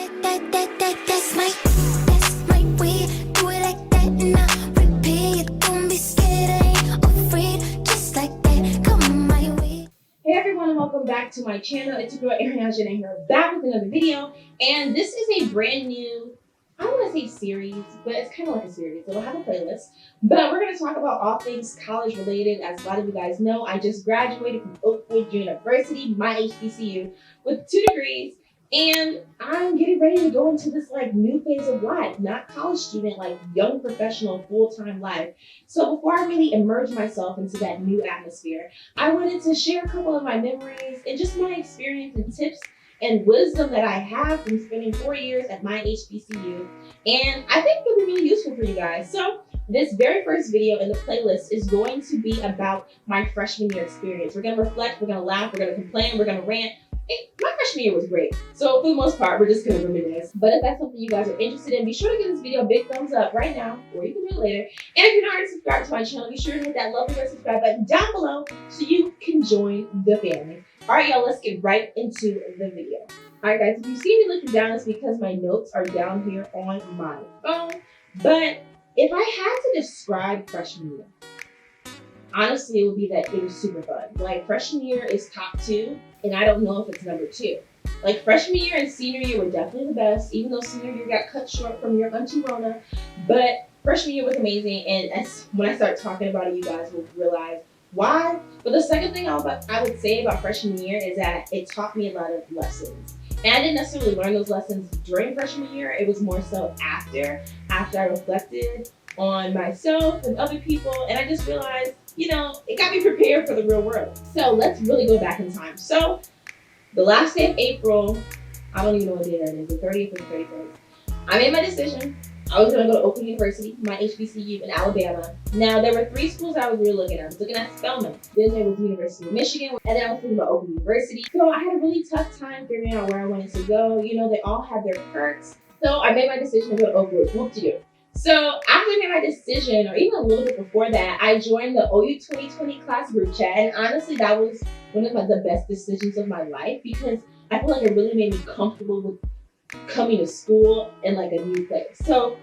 That's my way. Do it like that and I repeat. Don't be scared, I ain't afraid. Just like that, come my way. Hey everyone, and welcome back to my channel. It's your girl Erin and I'm here back with another video. And this is a brand new, I don't want to say series, but it's kind of like a series. It'll have a playlist. But we're going to talk about all things college related. As a lot of you guys know, I just graduated from Oakwood University, my HBCU, with 2 degrees. And I'm getting ready to go into this like new phase of life, not college student, like young professional, full-time life. So before I really immerse myself into that new atmosphere, I wanted to share a couple of my memories and just my experience and tips and wisdom that I have from spending 4 years at my HBCU. And I think it'll be really useful for you guys. So this very first video in the playlist is going to be about my freshman year experience. We're gonna reflect, we're gonna laugh, we're gonna complain, we're gonna rant. My freshman year was great. So for the most part, we're just gonna reminisce. But if that's something you guys are interested in, be sure to give this video a big thumbs up right now, or you can do it later. And if you're not already subscribed to my channel, be sure to hit that lovely red subscribe button down below so you can join the family. All right, y'all, let's get right into the video. All right, guys, if you see me looking down, it's because my notes are down here on my phone. But if I had to describe freshman year, honestly, it would be that it was super fun. Like, freshman year is top 2, and I don't know if it's number 2. Like, freshman year and senior year were definitely the best, even though senior year got cut short from your Auntie Rona. But freshman year was amazing, and when I start talking about it, you guys will realize why. But the second thing I would say about freshman year is that it taught me a lot of lessons. And I didn't necessarily learn those lessons during freshman year. It was more so after I reflected on myself and other people, and I just realized, you know, it got me prepared for the real world. So let's really go back in time. So the last day of April, I don't even know what day that is, the 30th or the 31st, I made my decision. I was gonna go to Oakwood University, my HBCU in Alabama. Now, there were 3 schools I was really looking at. I was looking at Spelman, then there was the University of Michigan, and then I was thinking about Oakwood University. So I had a really tough time figuring out where I wanted to go. You know, they all had their perks. So I made my decision to go to Oakwood. Whoop-de-doo. So after I made my decision, or even a little bit before that, I joined the OU 2020 class group chat. And honestly, that was one of the best decisions of my life because I feel like it really made me comfortable with coming to school in like a new place. So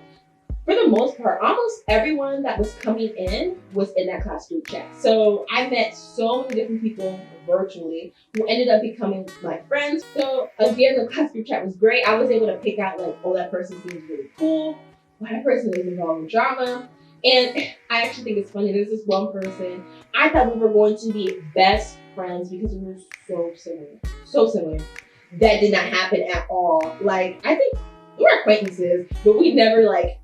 for the most part, almost everyone that was coming in was in that class group chat. So I met so many different people virtually who ended up becoming my friends. So again, the class group chat was great. I was able to pick out like, oh, that person seems really cool. Well, that person is involved in drama. And I actually think it's funny. There's this one person, I thought we were going to be best friends because we were so similar. So similar. That did not happen at all. Like, I think we were acquaintances, but we never like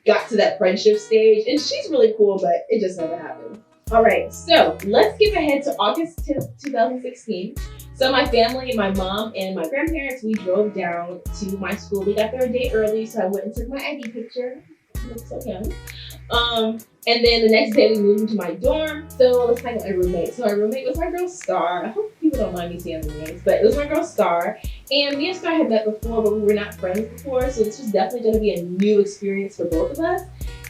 got to that friendship stage. And she's really cool, but it just never happened. All right, so let's skip ahead to August 10th, 2016. So my family, my mom and my grandparents, we drove down to my school. We got there a day early, so I went and took my ID picture. It looks so young. And then the next day we moved into my dorm. So let's find out my roommate. So my roommate was my girl Star. I hope people don't mind me saying the names, but it was my girl Star. And me and Star had met before, but we were not friends before. So this was definitely going to be a new experience for both of us.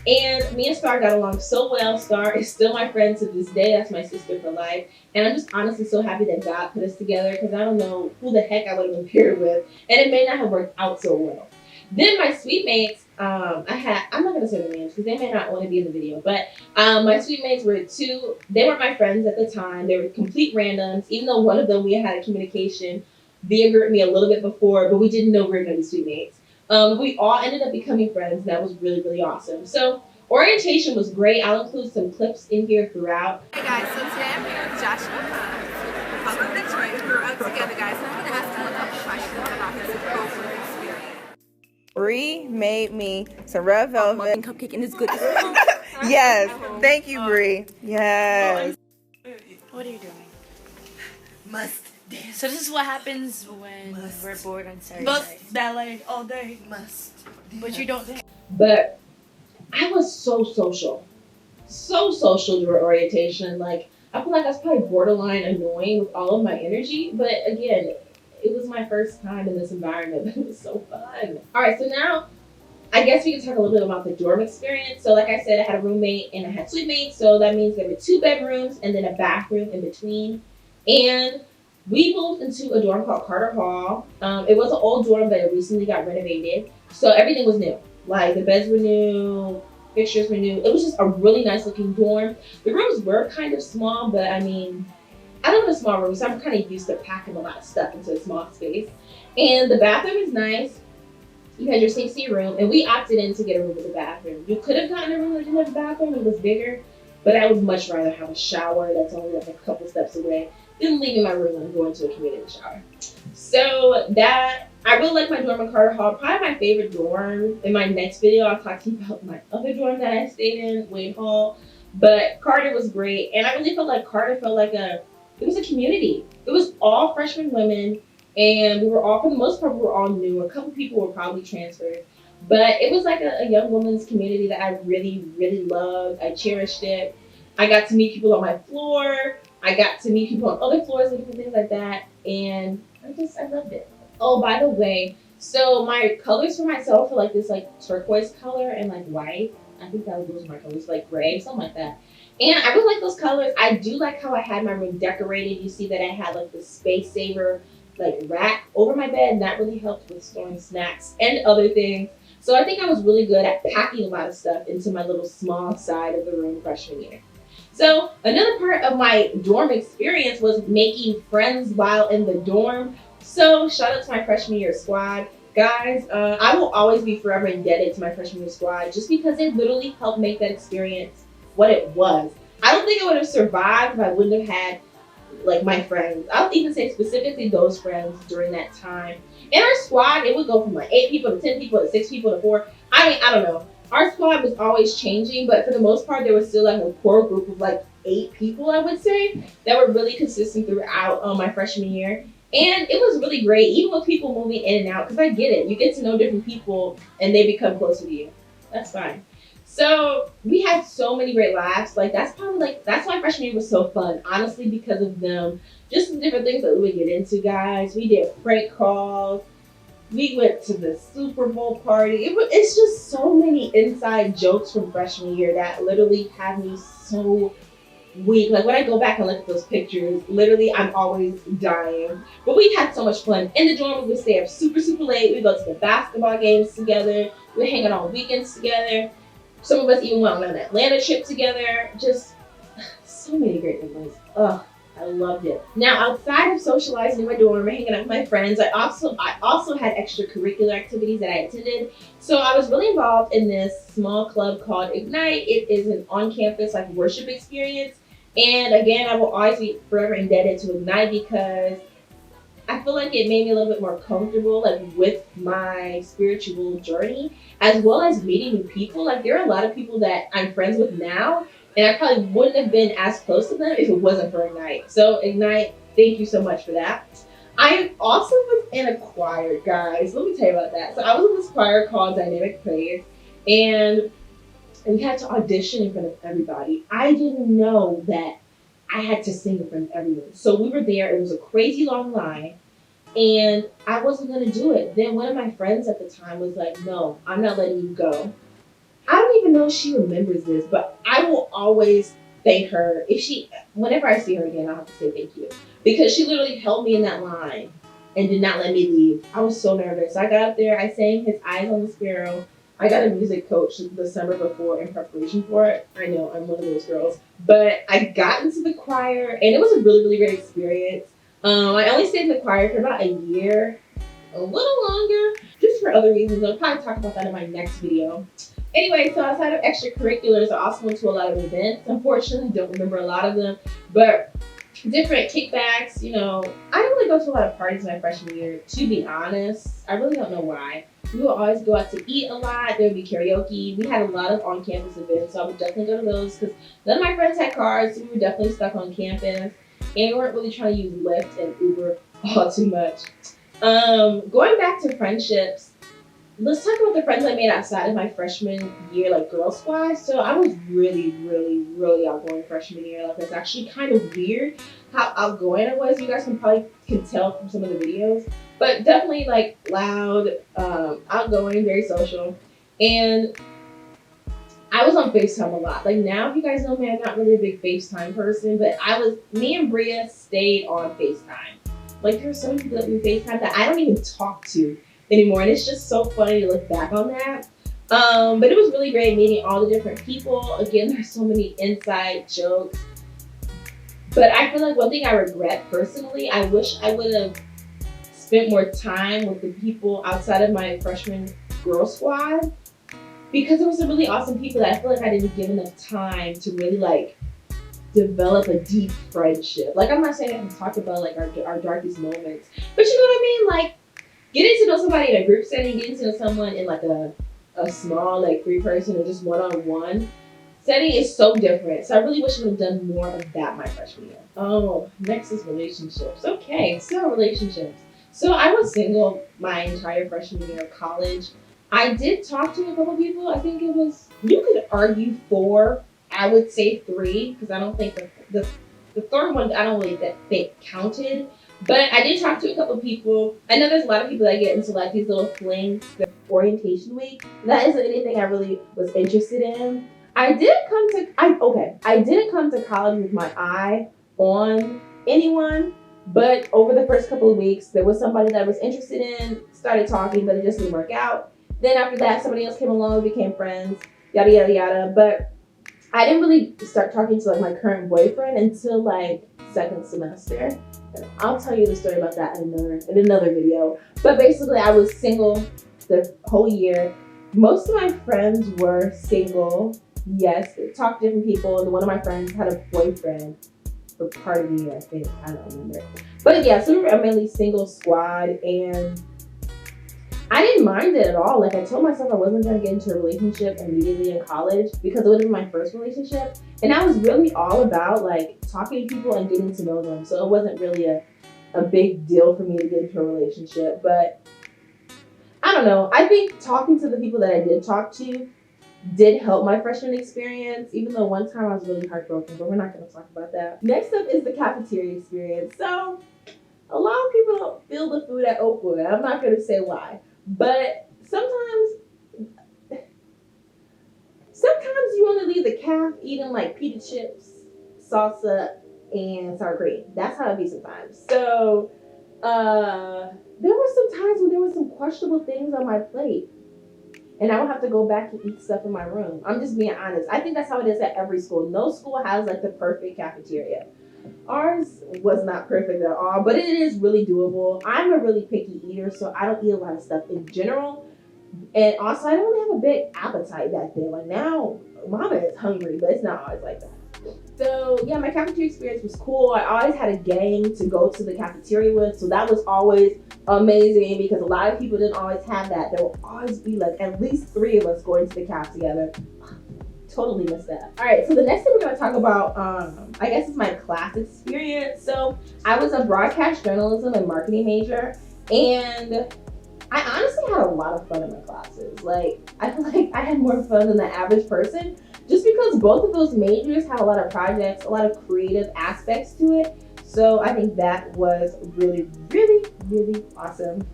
And me and Star got along so well. Star is still my friend to this day. That's my sister for life. And I'm just honestly so happy that God put us together because I don't know who the heck I would have been paired with. And it may not have worked out so well. Then my suite mates, I'm not going to say their names because they may not want to be in the video, but my suite mates were 2, they weren't my friends at the time. They were complete randoms, even though one of them we had a communication via me a little bit before, but we didn't know we were going to be suite mates. We all ended up becoming friends. That was really, really awesome. So orientation was great. I'll include some clips in here throughout. Hey guys, so today I'm here with Joshua. Welcome to Detroit. We grew up together, guys. So I'm going to ask him a couple questions about his Oakwood experience. Bree made me some red velvet Cupcake and it's good. Yes, thank you, Bree. Yes. What are you doing? Must dance. So this is what happens when we're bored on Saturday Must nights. ballet all day. Must. But you don't dance. But I was so social. So social during orientation. Like, I feel like I was probably borderline annoying with all of my energy. But again, it was my first time in this environment. It was so fun. All right, so now I guess we can talk a little bit about the dorm experience. So like I said, I had a roommate and I had suite mates. So that means there were 2 bedrooms and then a bathroom in between. And We moved into a dorm called Carter Hall. It was an old dorm, but it recently got renovated. So everything was new. Like the beds were new, fixtures were new. It was just a really nice looking dorm. The rooms were kind of small, but I mean, I live in a small room, so I'm kind of used to packing a lot of stuff into a small space. And the bathroom is nice. You had your 6C room, and we opted in to get a room with a bathroom. You could have gotten a room that didn't have a bathroom, it was bigger, but I would much rather have a shower that's only like a couple steps away than leaving my room and going to a community shower. So that, I really like my dorm in Carter Hall. Probably my favorite dorm. In my next video, I'll talk to you about my other dorm that I stayed in, Wayne Hall. But Carter was great, and I really felt like Carter felt like it was a community. It was all freshman women, and we were all, for the most part, we were all new. A couple people were probably transferred, but it was like a young women's community that I really, really loved. I cherished it. I got to meet people on my floor. I got to meet people on other floors and different things like that, and I loved it. Oh, by the way, so my colors for myself are like this like turquoise color and like white. I think those are my colors, like gray, something like that. And I really like those colors. I do like how I had my room decorated. You see that I had like the Space Saver like rack over my bed, and that really helped with storing snacks and other things. So I think I was really good at packing a lot of stuff into my little small side of the room freshman year. So another part of my dorm experience was making friends while in the dorm. So shout out to my freshman year squad. Guys, I will always be forever indebted to my freshman year squad just because they literally helped make that experience what it was. I don't think I would have survived if I wouldn't have had like my friends. I'll even say specifically those friends during that time. In our squad, it would go from like 8 people to 10 people to 6 people to 4. I mean, I don't know. Our squad was always changing, but for the most part, there was still like a core group of like 8 people, I would say, that were really consistent throughout my freshman year. And it was really great, even with people moving in and out, because I get it. You get to know different people and they become closer to you. That's fine. So we had so many great laughs. Like that's why freshman year was so fun, honestly, because of them. Just the different things that we would get into, guys. We did prank calls. We went to the Super Bowl party. It's just so many inside jokes from freshman year that literally have me so weak. Like when I go back and look at those pictures, literally I'm always dying. But we had so much fun. In the dorm, we would stay up super, super late. We'd go to the basketball games together. We'd hang out on weekends together. Some of us even went on an Atlanta trip together. Just so many great memories. Ugh, I loved it. Now, outside of socializing in my dorm and hanging out with my friends, I also had extracurricular activities that I attended. So I was really involved in this small club called Ignite. It is an on-campus like worship experience. And again, I will always be forever indebted to Ignite because I feel like it made me a little bit more comfortable like with my spiritual journey, as well as meeting new people. Like there are a lot of people that I'm friends with now, and I probably wouldn't have been as close to them if it wasn't for Ignite. So Ignite, thank you so much for that. I also was in a choir, guys. Let me tell you about that. So I was in this choir called Dynamic Praise, and we had to audition in front of everybody. I didn't know that I had to sing in front of everyone. So we were there. It was a crazy long line, and I wasn't going to do it. Then one of my friends at the time was like, no, I'm not letting you go. I don't even know if she remembers this, but I will always thank her. Whenever I see her again, I'll have to say thank you. Because she literally held me in that line and did not let me leave. I was so nervous. I got up there, I sang His Eyes on the Sparrow. I got a music coach the summer before in preparation for it. I know, I'm one of those girls. But I got into the choir, and it was a really, really great experience. I only stayed in the choir for about a year, a little longer, just for other reasons. I'll probably talk about that in my next video. Anyway, so outside of extracurriculars, I also went to a lot of events. Unfortunately, I don't remember a lot of them, but different kickbacks, you know. I didn't really go to a lot of parties my freshman year, to be honest. I really don't know why. We would always go out to eat a lot. There would be karaoke. We had a lot of on-campus events, so I would definitely go to those because none of my friends had cars, so we were definitely stuck on campus. And we weren't really trying to use Lyft and Uber all too much. Going back to friendships, let's talk about the friends I made outside of my freshman year, like girl squad. So I was really, really, really outgoing freshman year. Like it's actually kind of weird how outgoing I was. You guys can tell from some of the videos, but definitely like loud, outgoing, very social. And I was on FaceTime a lot. Like now, if you guys know me, I'm not really a big FaceTime person, but me and Bria stayed on FaceTime Like there are so many people that we FaceTime that I don't even talk to anymore, and it's just so funny to look back on that. But it was really great meeting all the different people. Again, there's so many inside jokes. But I feel like one thing I regret personally, I wish I would have spent more time with the people outside of my freshman girl squad, because there were some really awesome people that I feel like I didn't give enough time to really like develop a deep friendship. Like I'm not saying I can talk about like our darkest moments, but you know what I mean? Like getting to know somebody in a group setting, getting to know someone in like a small like 3-person or just one-on-one setting is so different. So I really wish I would have done more of that my freshman year. Oh, next is relationships. Okay, so relationships. So I was single my entire freshman year of college. I did talk to a couple people. I think it was, you could argue 4. I would say 3 because I don't think the third one I don't really think counted. But I did talk to a couple people. I know there's a lot of people that get into like these little flings, the orientation week. That isn't anything I really was interested in. I didn't come to college with my eye on anyone, but over the first couple of weeks, there was somebody that I was interested in, started talking, but it just didn't work out. Then after that, somebody else came along, we became friends, yada, yada, yada. But I didn't really start talking to like my current boyfriend until like second semester. And I'll tell you the story about that in another video. But basically, I was single the whole year. Most of my friends were single. Yes, talked to different people, and one of my friends had a boyfriend for part of the year, I think. I don't remember. But yeah, so we were a mainly single squad, and I didn't mind it at all. Like I told myself I wasn't gonna get into a relationship immediately in college because it would have been my first relationship. And I was really all about like talking to people and getting to know them. So it wasn't really a big deal for me to get into a relationship. But I don't know. I think talking to the people that I did talk to did help my freshman experience, even though one time I was really heartbroken, but we're not going to talk about that. Next up is the cafeteria experience. So a lot of people don't feel the food at Oakwood. I'm not going to say why, but sometimes you only leave the caf eating like pita chips, salsa, and sour cream. That's how it be sometimes. So there were some times when there were some questionable things on my plate, and I would have to go back and eat stuff in my room. I'm just being honest. I think that's how it is at every school. No school has like the perfect cafeteria. Ours was not perfect at all, but it is really doable. I'm a really picky eater, so I don't eat a lot of stuff in general. And also, I don't really have a big appetite back then. Like now, mama is hungry, but it's not always like that. So yeah, my cafeteria experience was cool. I always had a gang to go to the cafeteria with, so that was always amazing because a lot of people didn't always have that. There will always be like at least 3 of us going to the caf together. Totally missed that. All right, so the next thing we're gonna talk about, I guess, is my class experience. So I was a broadcast journalism and marketing major, and I honestly had a lot of fun in my classes. Like, I feel like I had more fun than the average person just because both of those majors had a lot of projects, a lot of creative aspects to it. So I think that was really, really, really awesome.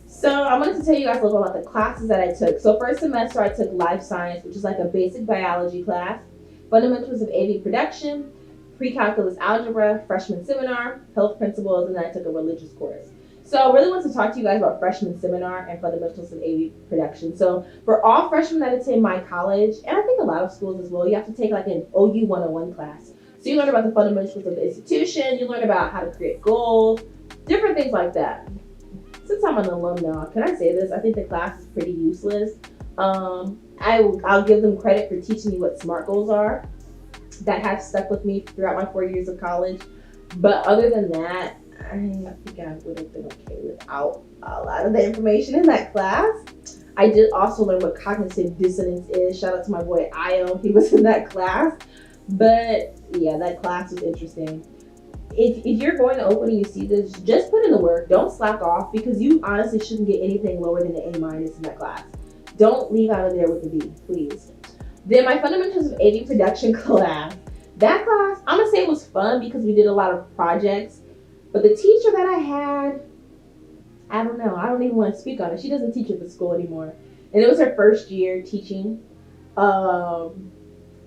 So I wanted to tell you guys a little bit about the classes that I took. So first semester, I took life science, which is like a basic biology class, fundamentals of AV production, pre-calculus algebra, freshman seminar, health principles, and then I took a religious course. So I really want to talk to you guys about freshman seminar and fundamentals of AV production. So for all freshmen that attend my college, and I think a lot of schools as well, you have to take like an OU 101 class. So you learn about the fundamentals of the institution, you learn about how to create goals, different things like that. Since I'm an alum now, can I say this? I think the class is pretty useless. I'll give them credit for teaching me what SMART goals are. That have stuck with me throughout my 4 years of college. But other than that, I think I would have been okay without a lot of the information in that class. I did also learn what cognitive dissonance is. Shout out to my boy Io, he was in that class. But yeah, that class was interesting. If you're going to Oakwood and you see this, just put in the work. Don't slack off because you honestly shouldn't get anything lower than an A- in that class. Don't leave out of there with a B, please. Then my fundamentals of AV production class. That class, I'm gonna say it was fun because we did a lot of projects. But the teacher that I had, I don't know. I don't even want to speak on it. She doesn't teach at the school anymore. And it was her first year teaching. I'm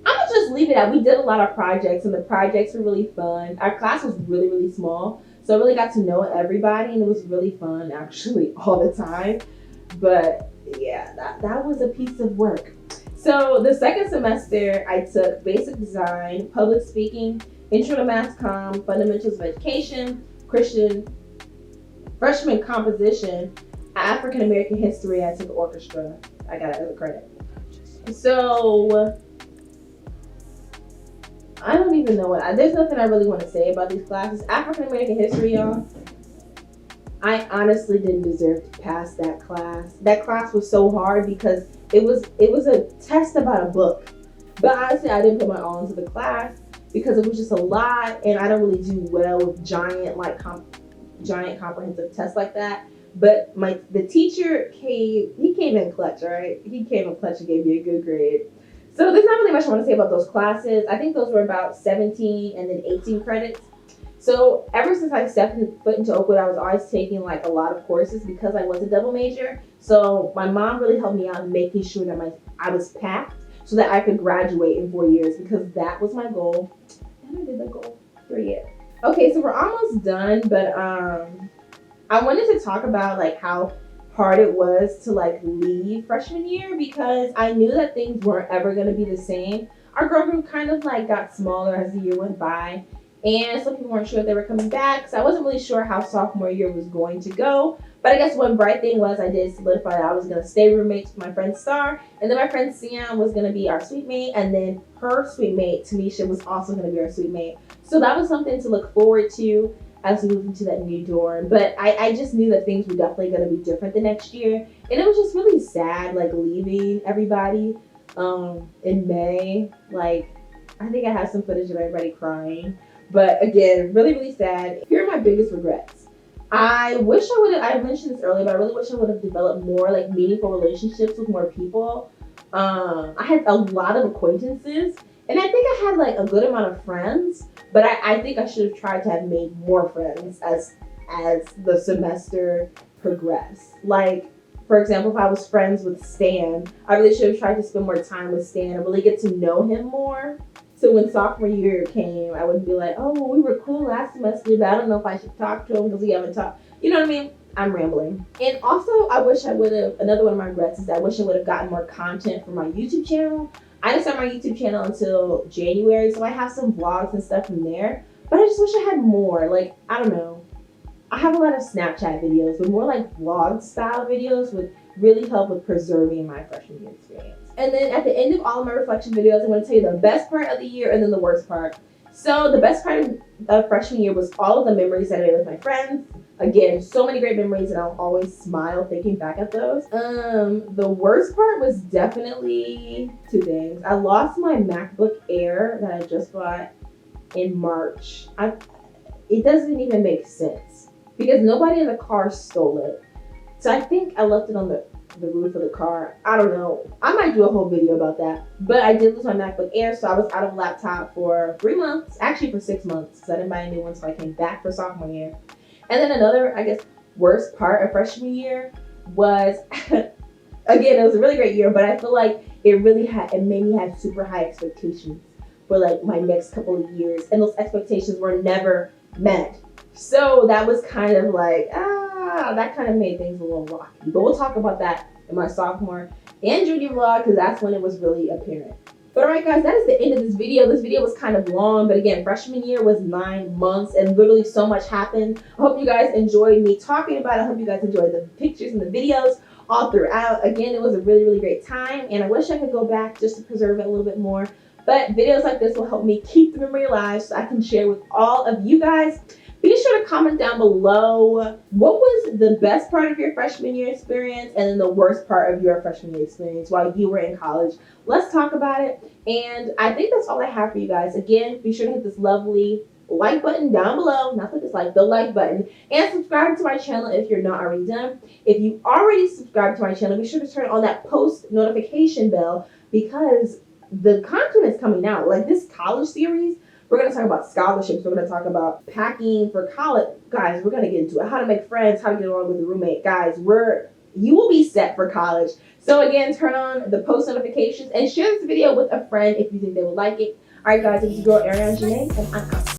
gonna just leave it at we did a lot of projects and the projects were really fun. Our class was really, really small. So I really got to know everybody, and it was really fun actually all the time. But yeah, that was a piece of work. So the second semester, I took basic design, public speaking, intro to mass comm, fundamentals of education, Christian, freshman composition, African American history. I took orchestra. I got it as a credit. So I don't even know there's nothing I really want to say about these classes. African American history, y'all. I honestly didn't deserve to pass that class. That class was so hard because it was a test about a book. But honestly, I didn't put my all into the class because it was just a lot, and I don't really do well with giant comprehensive tests like that. But the teacher came in clutch, all right? He came in clutch and gave me a good grade. So there's not really much I want to say about those classes. I think those were about 17 and then 18 credits. So ever since I stepped foot into Oakwood, I was always taking like a lot of courses because I was a double major. So my mom really helped me out in making sure that I was packed so that I could graduate in 4 years, because that was my goal. And I did the goal 3 years. Okay, so we're almost done, but I wanted to talk about like how hard it was to like leave freshman year, because I knew that things weren't ever going to be the same. Our girl group kind of like got smaller as the year went by, and some people weren't sure if they were coming back, so I wasn't really sure how sophomore year was going to go. But I guess one bright thing was I did solidify that I was going to stay roommates with my friend Star, and then my friend Sian was going to be our suite mate, and then her suite mate Tanisha was also going to be our suite mate. So that was something to look forward to as we moved into that new dorm. But I just knew that things were definitely going to be different the next year, and it was just really sad like leaving everybody in May. Like, I think I have some footage of everybody crying, but again, really, really sad. Here are my biggest regrets. I mentioned this earlier, but I really wish I would have developed more like meaningful relationships with more people. I had a lot of acquaintances, and I think I had like a good amount of friends, but I think I should have tried to have made more friends as the semester progressed. Like, for example, if I was friends with Stan, I really should have tried to spend more time with Stan and really get to know him more. So when sophomore year came, I wouldn't be like, oh, we were cool last semester, but I don't know if I should talk to him because we haven't talked. You know what I mean? I'm rambling. And also, another one of my regrets is I wish I would have gotten more content for my YouTube channel. I didn't start my YouTube channel until January, so I have some vlogs and stuff from there. But I just wish I had more. Like, I don't know. I have a lot of Snapchat videos, but more like vlog style videos would really help with preserving my freshman year experience. And then at the end of all of my reflection videos, I'm going to tell you the best part of the year and then the worst part. So the best part of freshman year was all of the memories that I made with my friends. Again, so many great memories, and I'll always smile thinking back at those. The worst part was definitely two things. I lost my MacBook Air that I just bought in March. It doesn't even make sense because nobody in the car stole it. So I think I left it on the roof of the car. I don't know. I might do a whole video about that. But I did lose my MacBook Air, so I was out of a laptop for 3 months. Actually, for 6 months, because I didn't buy a new one, so I came back for sophomore year. And then another, I guess, worst part of freshman year was, again, it was a really great year, but I feel like it made me have super high expectations for like my next couple of years, and those expectations were never met. So that was kind of like, that kind of made things a little rocky. But we'll talk about that in my sophomore and junior vlog, because that's when it was really apparent. But alright guys, that is the end of this video. This video was kind of long, but again, freshman year was 9 months and literally so much happened. I hope you guys enjoyed me talking about it. I hope you guys enjoyed the pictures and the videos all throughout. Again, it was a really, really great time, and I wish I could go back just to preserve it a little bit more. But videos like this will help me keep the memory alive so I can share with all of you guys. Be sure to comment down below what was the best part of your freshman year experience and then the worst part of your freshman year experience while you were in college. Let's talk about it. And I think that's all I have for you guys. Again, be sure to hit this lovely like button down below, not the dislike, the like button, and subscribe to my channel if you're not already done. If you already subscribed to my channel, be sure to turn on that post notification bell, because the content is coming out. Like this college series, we're going to talk about scholarships. We're going to talk about packing for college. Guys, we're going to get into it. How to make friends, how to get along with a roommate. Guys, you will be set for college. So again, turn on the post notifications and share this video with a friend if you think they would like it. All right, guys, it's your girl, Ariana Janae, and I'm out.